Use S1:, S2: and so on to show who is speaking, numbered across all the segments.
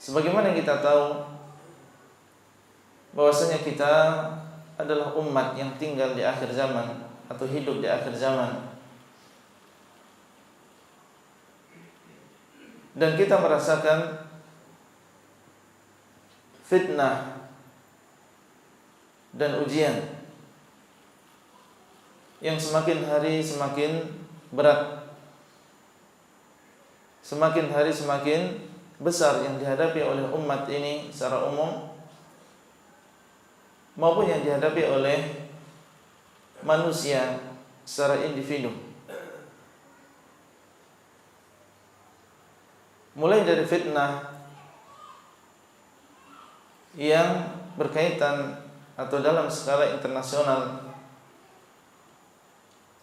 S1: Sebagaimana kita tahu bahwasanya kita adalah umat yang tinggal di akhir zaman atau hidup di akhir zaman, dan kita merasakan fitnah dan ujian yang semakin hari semakin berat, semakin hari semakin besar yang dihadapi oleh umat ini secara umum maupun yang dihadapi oleh manusia secara individu. Mulai dari fitnah yang berkaitan atau dalam skala internasional,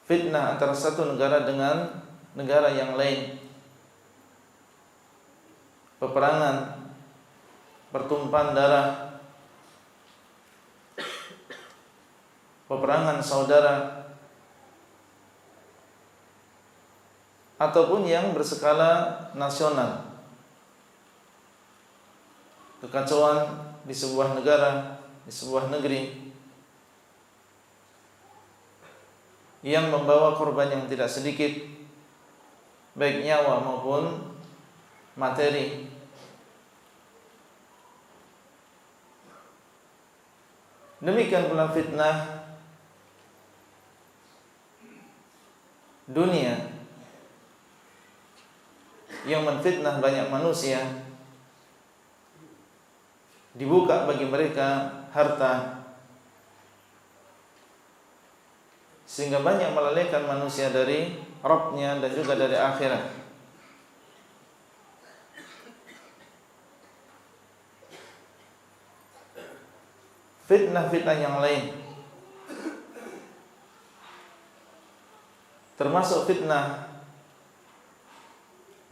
S1: fitnah antara satu negara dengan negara yang lain, peperangan, pertumpahan darah, peperangan saudara, ataupun yang berskala nasional, kekacauan di sebuah negara, di sebuah negeri yang membawa korban yang tidak sedikit, baik nyawa maupun materi. Demikian pula fitnah dunia yang menfitnah banyak manusia, dibuka bagi mereka harta sehingga banyak melalaikan manusia dari Rabbnya dan juga dari akhirat. Fitnah-fitnah yang lain termasuk fitnah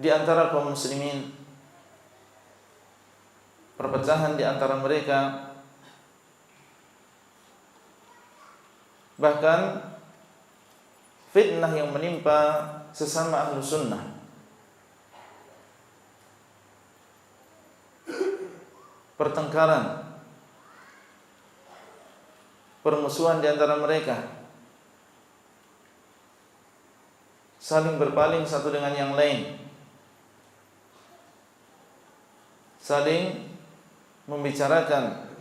S1: di antara kaum muslimin, perpecahan di antara mereka, bahkan fitnah yang menimpa sesama ahlu sunnah, pertengkaran, permusuhan di antara mereka, saling berpaling satu dengan yang lain, saling membicarakan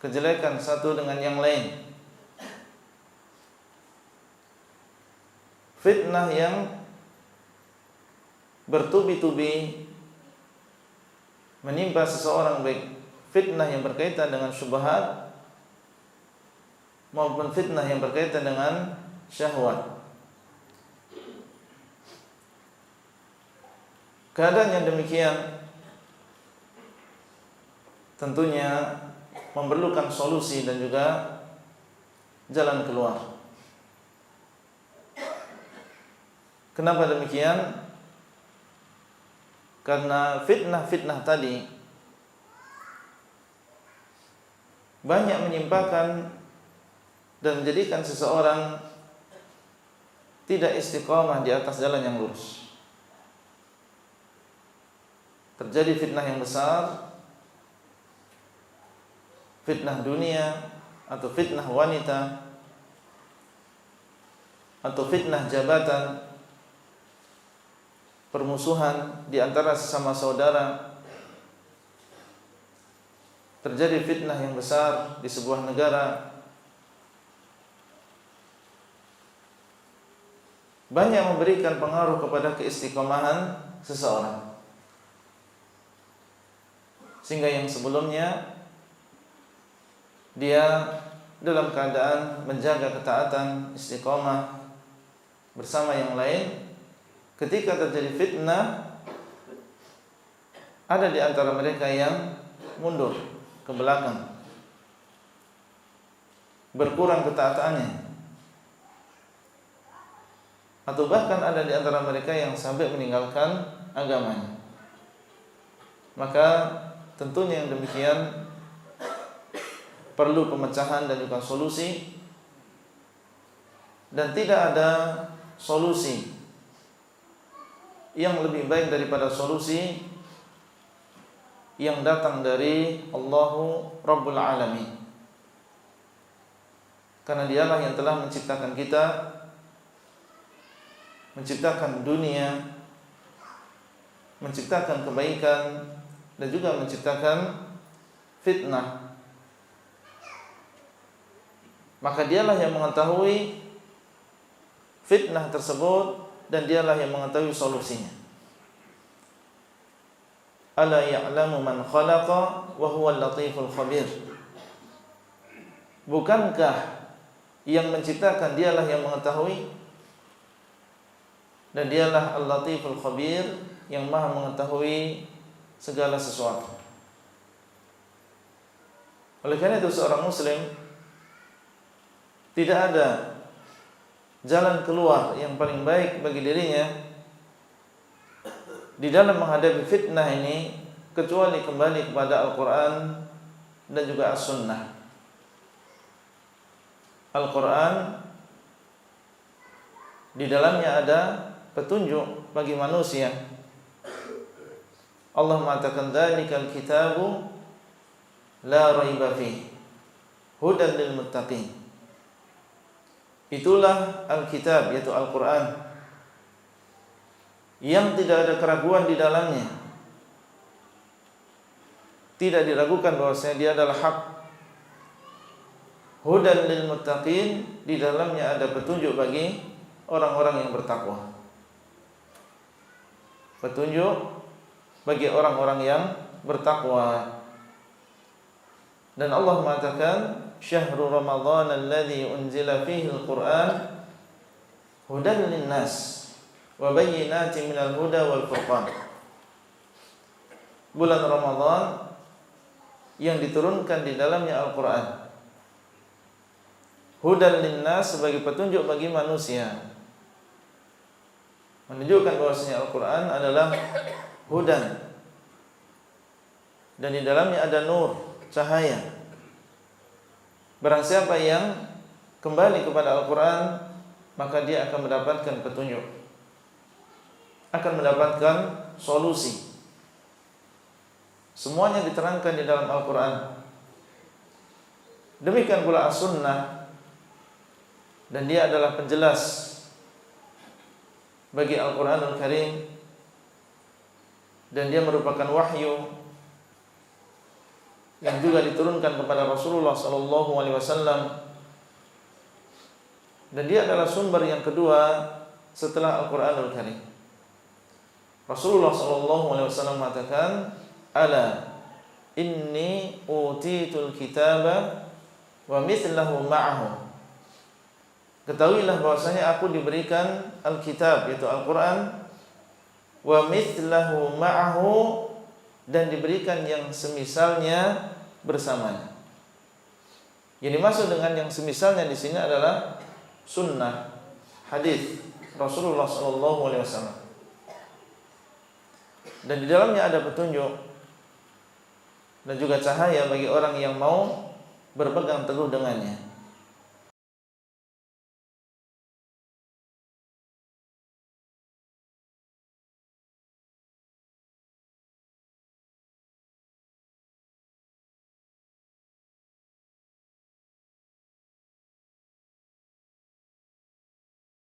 S1: kejelekan satu dengan yang lain. Fitnah yang bertubi-tubi menimpa seseorang, baik fitnah yang berkaitan dengan syubhat maupun fitnah yang berkaitan dengan syahwat. Keadaan yang demikian tentunya memerlukan solusi dan juga jalan keluar. Kenapa demikian? Karena fitnah-fitnah tadi banyak menyimpangkan dan menjadikan seseorang tidak istiqamah di atas jalan yang lurus. Terjadi fitnah yang besar, fitnah dunia atau fitnah wanita atau fitnah jabatan, permusuhan di antara sesama saudara. Terjadi fitnah yang besar di sebuah negara, banyak memberikan pengaruh kepada keistiqomahan seseorang, sehingga yang sebelumnya dia dalam keadaan menjaga ketaatan, istiqomah bersama yang lain, ketika terjadi fitnah, ada di antara mereka yang mundur ke belakang, berkurang ketaatannya, atau bahkan ada di antara mereka yang sampai meninggalkan agamanya. Maka tentunya yang demikian perlu pemecahan dan juga solusi, dan tidak ada solusi yang lebih baik daripada solusi yang datang dari Allahu Rabbul Alamin. Karena dialah yang telah menciptakan kita, menciptakan dunia, menciptakan kebaikan, dan juga menciptakan fitnah. Maka dialah yang mengetahui fitnah tersebut, dan dialah yang mengetahui solusinya. Ala ya'lamu man khalaqa wa huwal latiful khabir. Bukankah yang menciptakan dialah yang mengetahui, dan dialah al-latiful khabir, yang maha mengetahui segala sesuatu. Oleh karena itu seorang muslim tidak ada jalan keluar yang paling baik bagi dirinya di dalam menghadapi fitnah ini kecuali kembali kepada Al-Quran dan juga As-Sunnah. Al-Quran di dalamnya ada petunjuk bagi manusia. Allah mengatakan dzalikal kitabu la raiba fihi hudan lil muttaqin. Itulah Al-Kitab, yaitu Al-Quran, yang tidak ada keraguan di dalamnya, tidak diragukan bahwasanya dia adalah hak. Hudan lil muttaqin, di dalamnya ada petunjuk bagi orang-orang yang bertakwa. Petunjuk bagi orang-orang yang bertakwa. Dan Allah mengatakan syahrul ramadhan alladzi unzila fihi al-Qur'an hudan lin-nas wa bayyinatin minal huda wal furqan. Bulan Ramadan yang diturunkan di dalamnya Al-Quran, hudan linnas, sebagai petunjuk bagi manusia, menunjukkan bahwasanya Al-Quran adalah hudan, dan di dalamnya ada nur, cahaya. Barang siapa yang kembali kepada Al-Quran, maka dia akan mendapatkan petunjuk, akan mendapatkan solusi. Semuanya diterangkan di dalam Al-Quran. Demikian pula As-Sunnah, dan dia adalah penjelas bagi Al-Quranul Karim, dan dia merupakan wahyu yang juga diturunkan kepada Rasulullah SAW, dan dia adalah sumber yang kedua setelah Al-Quranul Karim. Rasulullah SAW mengatakan, ala inni utitul kitaba wa mithlahu ma'ahu. Ketahuilah bahwasanya aku diberikan Alkitab, yaitu Al-Quran, wa mithlahu ma'ahu, dan diberikan yang semisalnya bersamanya. Yang dimaksud dengan yang semisalnya di sini adalah sunnah, hadis Rasulullah SAW. Dan di dalamnya ada petunjuk dan juga cahaya bagi orang yang mau berpegang teguh dengannya.